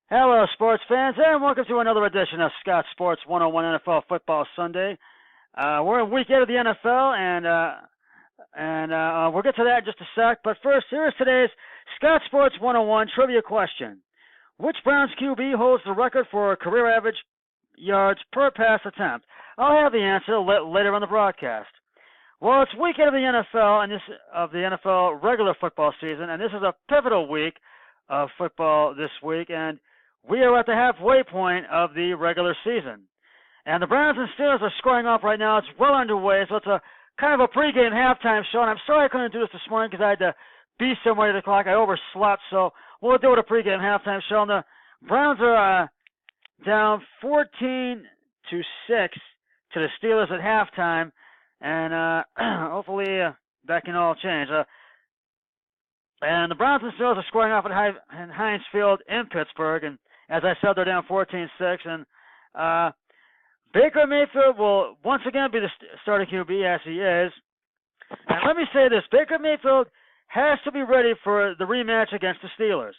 Hello, sports fans, and welcome to another edition of Scott Sports 101 NFL Football Sunday. We're in week 8 of the NFL, and we'll get to that in just a sec. But first, here is today's Scott Sports 101 trivia question. Which Browns QB holds the record for career average yards per pass attempt? I'll have the answer later on the broadcast. Well, it's week 8 of the NFL, and the NFL regular football season, and this is a pivotal week of football this week, and we are at the halfway point of the regular season. And the Browns and Steelers are scoring off right now. It's well underway, so it's a kind of a pregame halftime show. And I'm sorry I couldn't do this morning because I had to be somewhere at 8 o'clock. I overslept, so we'll do it a pregame halftime show. And the Browns are down 14-6 to the Steelers at halftime. And hopefully that can all change. And the Browns and Steelers are scoring off at Heinz Field in Pittsburgh. And as I said, they're down 14-6, and Baker Mayfield will once again be the starting QB as he is. And let me say this, Baker Mayfield has to be ready for the rematch against the Steelers.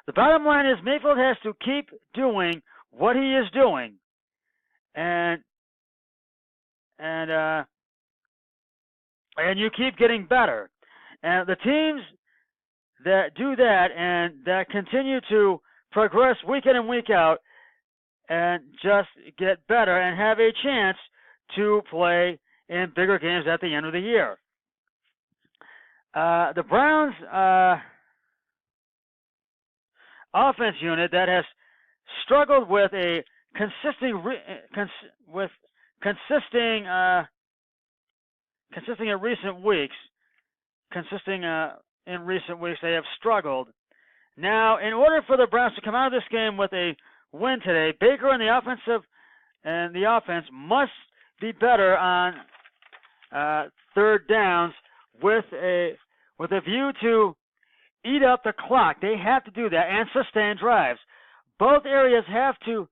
The bottom line is Mayfield has to keep doing what he is doing, and you keep getting better. And the teams that do that and that continue to progress week in and week out and just get better and have a chance to play in bigger games at the end of the year. The Browns offense unit that has struggled with a consisting in recent weeks, they have struggled. Now, in order for the Browns to come out of this game with a win today, Baker and the offense must be better on third downs with a view to eat up the clock. They have to do that and sustain drives. Both areas have to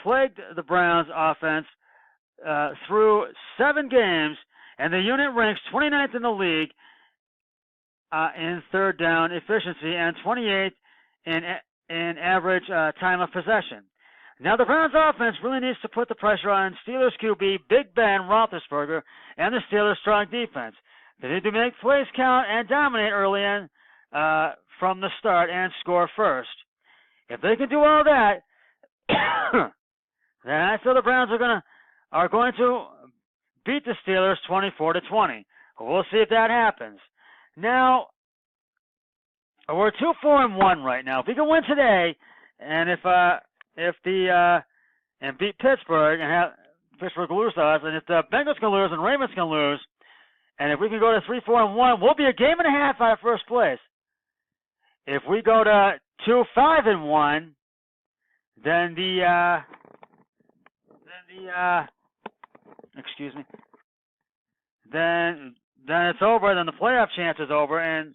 plagued the Browns offense through 7 games, and the unit ranks 29th in the league in third down efficiency and 28th in average time of possession. Now, the Browns offense really needs to put the pressure on Steelers QB Big Ben Roethlisberger and the Steelers' strong defense. They need to make plays count and dominate early in from the start and score first. If they can do all that, then I feel the Browns are going to beat the Steelers 24-20. We'll see if that happens. Now, we're 2-4-1 right now. If we can win today, and and beat Pittsburgh and have Pittsburgh lose to us, and if the Bengals can lose and Ravens can lose, and if we can go to 3-4-1, we'll be a game and a half out of first place. If we go to 2-5-1, then then it's over. Then the playoff chance is over, and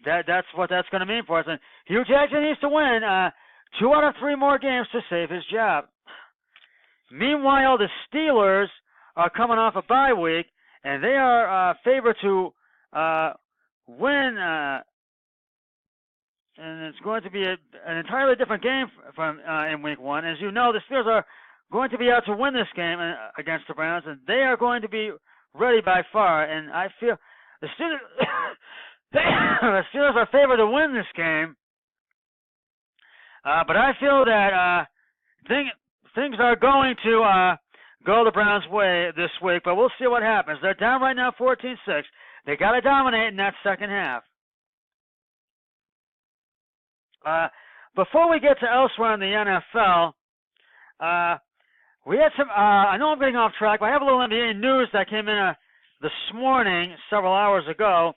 that's what that's going to mean for us. And Hugh Jackson needs to win 2 out of 3 more games to save his job. Meanwhile, the Steelers are coming off a bye week, and they are favored to win. And it's going to be an entirely different game from in Week 1. As you know, the Steelers are going to be out to win this game against the Browns, and they are going to be ready by far. And I feel the Steelers are favored to win this game. But I feel that things are going to go the Browns' way this week. But we'll see what happens. They're down right now 14-6. They got to dominate in that second half. Before we get to elsewhere in the NFL, we had some, I know I'm getting off track, but I have a little NBA news that came in this morning, several hours ago.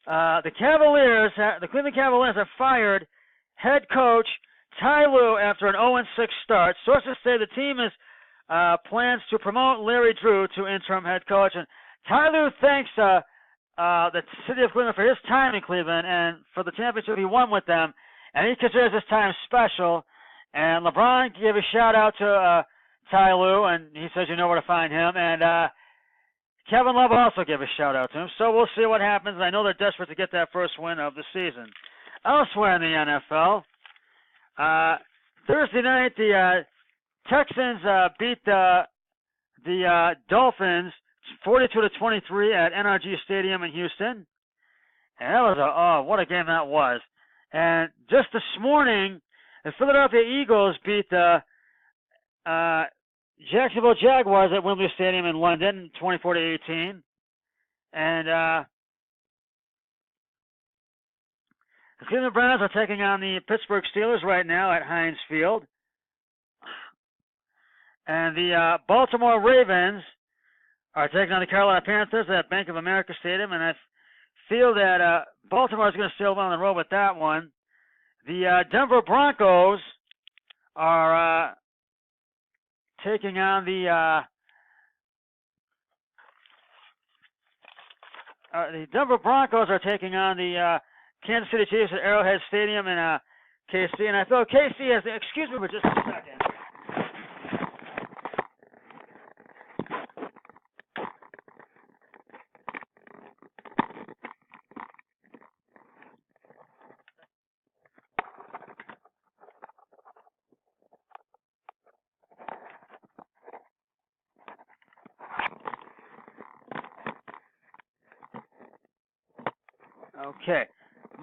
The Cleveland Cavaliers have fired head coach Ty Lue after an 0-6 start. Sources say the team plans to promote Larry Drew to interim head coach. And Ty Lue thanks the city of Cleveland for his time in Cleveland and for the championship he won with them. And he considers this time special. And LeBron gave a shout out to Ty Lue, and he says you know where to find him. And Kevin Love also gave a shout-out to him, so we'll see what happens. I know they're desperate to get that first win of the season. Elsewhere in the NFL, Thursday night, the Texans beat the Dolphins 42-23 at NRG Stadium in Houston. And that was what a game that was. And just this morning, the Philadelphia Eagles beat the Jacksonville Jaguars at Wembley Stadium in London, 24-18. And the Cleveland Browns are taking on the Pittsburgh Steelers right now at Heinz Field. And the Baltimore Ravens are taking on the Carolina Panthers at Bank of America Stadium. And I feel that Baltimore is going to still win on the road with that one. The Denver Broncos are taking on the Denver Broncos are taking on the Kansas City Chiefs at Arrowhead Stadium in KC, and I feel KC has. Excuse me for just a second. Okay.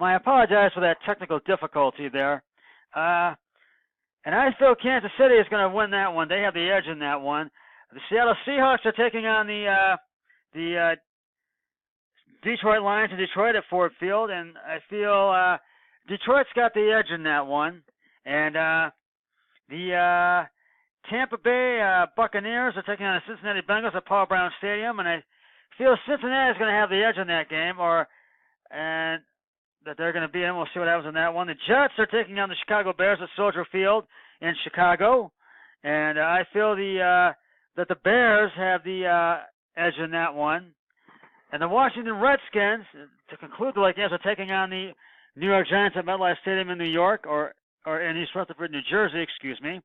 I apologize for that technical difficulty there. And I feel Kansas City is going to win that one. They have the edge in that one. The Seattle Seahawks are taking on the Detroit Lions in Detroit at Ford Field, and I feel Detroit's got the edge in that one. And the Tampa Bay Buccaneers are taking on the Cincinnati Bengals at Paul Brown Stadium, and I feel Cincinnati is going to have the edge in that game, and that they're going to beat them. We'll see what happens in that one. The Jets are taking on the Chicago Bears at Soldier Field in Chicago, and I feel that the Bears have the edge in that one. And the Washington Redskins, to conclude the late games, are taking on the New York Giants at MetLife Stadium in New York, or in East Rutherford, New Jersey, excuse me.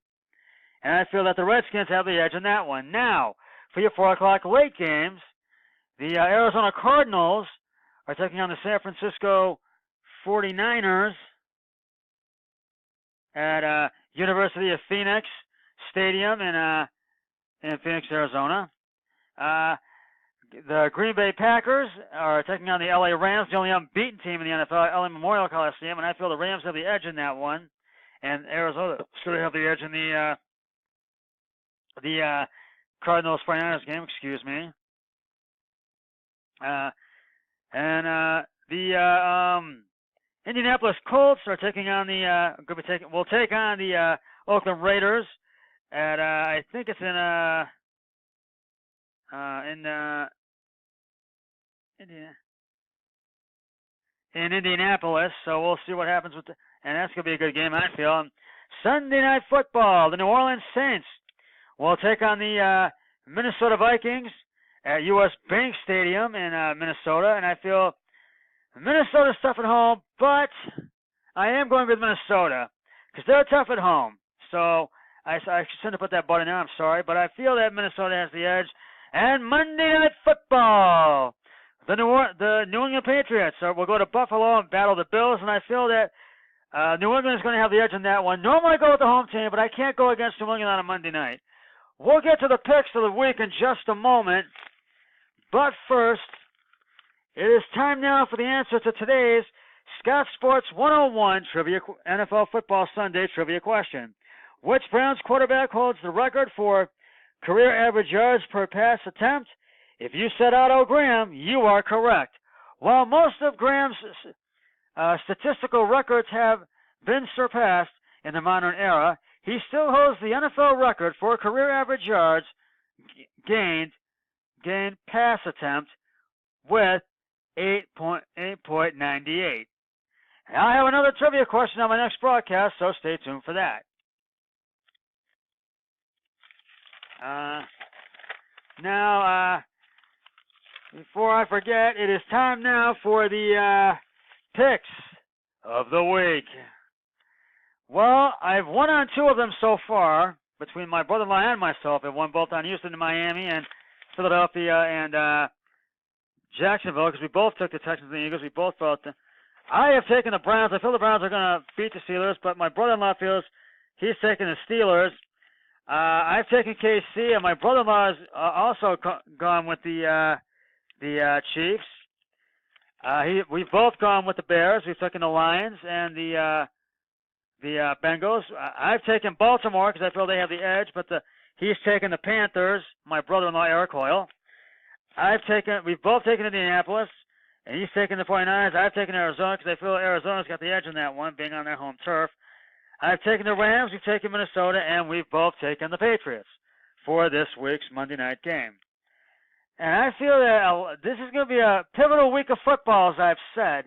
And I feel that the Redskins have the edge in that one. Now, for your 4 o'clock late games, the Arizona Cardinals are taking on the San Francisco 49ers at University of Phoenix Stadium in Phoenix, Arizona. The Green Bay Packers are taking on the LA Rams, the only unbeaten team in the NFL, LA Memorial Coliseum, and I feel the Rams have the edge in that one, and Arizona should have the edge in the Cardinals 49ers game, excuse me. And the Indianapolis Colts are taking on will take on the Oakland Raiders at I think it's in Indianapolis. So we'll see what happens and that's gonna be a good game, I feel. Sunday Night Football, the New Orleans Saints will take on the Minnesota Vikings at U.S. Bank Stadium in Minnesota, and I feel Minnesota's tough at home, but I am going with Minnesota because they're tough at home. So I shouldn't have put that button in there, I'm sorry, but I feel that Minnesota has the edge. And Monday Night Football, the New England Patriots will go to Buffalo and battle the Bills, and I feel that New England is going to have the edge in that one. Normally I go with the home team, but I can't go against New England on a Monday night. We'll get to the picks of the week in just a moment, but first, it is time now for the answer to today's Scott Sports 101 Trivia NFL Football Sunday Trivia question. Which Browns quarterback holds the record for career average yards per pass attempt? If you said Otto Graham, you are correct. While most of Graham's statistical records have been surpassed in the modern era, he still holds the NFL record for career average yards gained pass attempt with 8.98. And I have another trivia question on my next broadcast, so stay tuned for that. Now, before I forget, it is time now for the picks of the week. Well, I've won on 2 of them so far, between my brother-in-law and myself. I've won both on Houston and Miami, and Philadelphia and Jacksonville, because we both took the Texans and the Eagles. We both felt I have taken the Browns. I feel the Browns are going to beat the Steelers, but my brother-in-law feels he's taking the Steelers. I've taken KC, and my brother-in-law has also gone with the Chiefs. We've both gone with the Bears. We've taken the Lions and the Bengals. I've taken Baltimore because I feel they have the edge, but he's taken the Panthers. My brother-in-law Eric Hoyle. We've both taken Indianapolis, and he's taken the 49ers. I've taken Arizona because I feel Arizona's got the edge in that one, being on their home turf. I've taken the Rams, we've taken Minnesota, and we've both taken the Patriots for this week's Monday night game. And I feel that this is going to be a pivotal week of football, as I've said,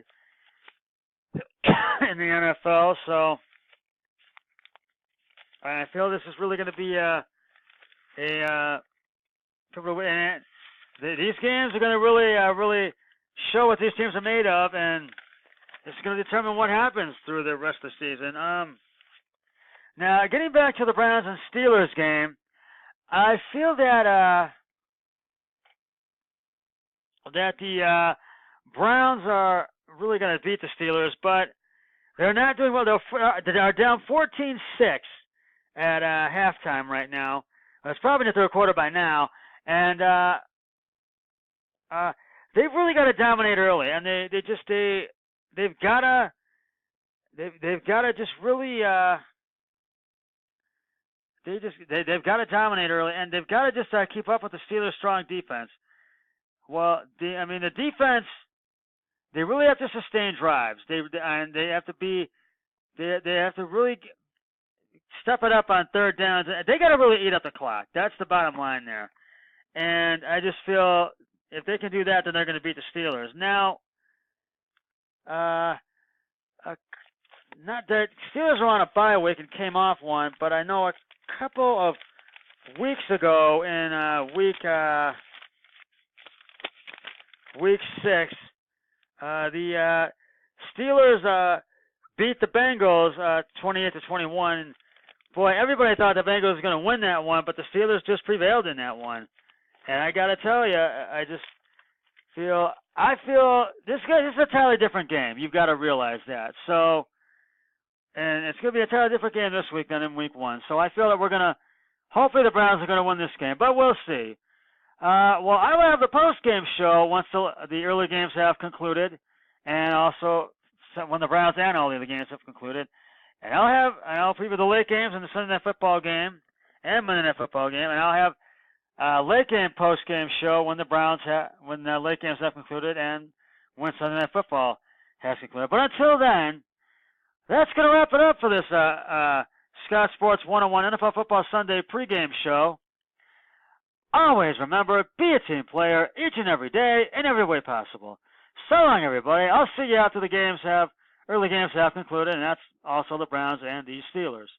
in the NFL. So I feel this is really going to be a pivotal week. And these games are going to really show what these teams are made of, and it's going to determine what happens through the rest of the season. Now, getting back to the Browns and Steelers game, I feel that the Browns are really going to beat the Steelers, but they're not doing well. They're down 14-6 at halftime right now. It's probably in the third quarter by now, and they've really got to dominate early, and they've got to just really. They've got to dominate early, and they've got to just keep up with the Steelers' strong defense. Well, the defense, they really have to sustain drives. They have to really step it up on third downs. They got to really eat up the clock. That's the bottom line there. And I just feel if they can do that, then they're going to beat the Steelers. Now, not that Steelers were on a bye week and came off one, but I know a couple of weeks ago in week 6, the Steelers beat the Bengals 28-21. Boy, everybody thought the Bengals were going to win that one, but the Steelers just prevailed in that one. And I got to tell you, I feel this is a entirely different game. You've got to realize that. So, and it's going to be a entirely different game this week than in week 1. So I feel that hopefully the Browns are going to win this game, but we'll see. Well, I will have the post-game show once the early games have concluded, and also when the Browns and all the other games have concluded. And I'll preview the late games and the Sunday Night Football game and Monday Night Football game, and I'll have late game post-game show when when the late games have concluded and when Sunday Night Football has concluded. But until then, that's going to wrap it up for this Scott Sports 101 NFL Football Sunday pregame show. Always remember, be a team player each and every day in every way possible. So long, everybody. I'll see you after the early games have concluded, and that's also the Browns and the Steelers.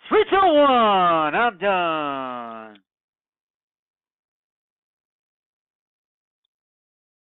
3, 2, 1, I'm done.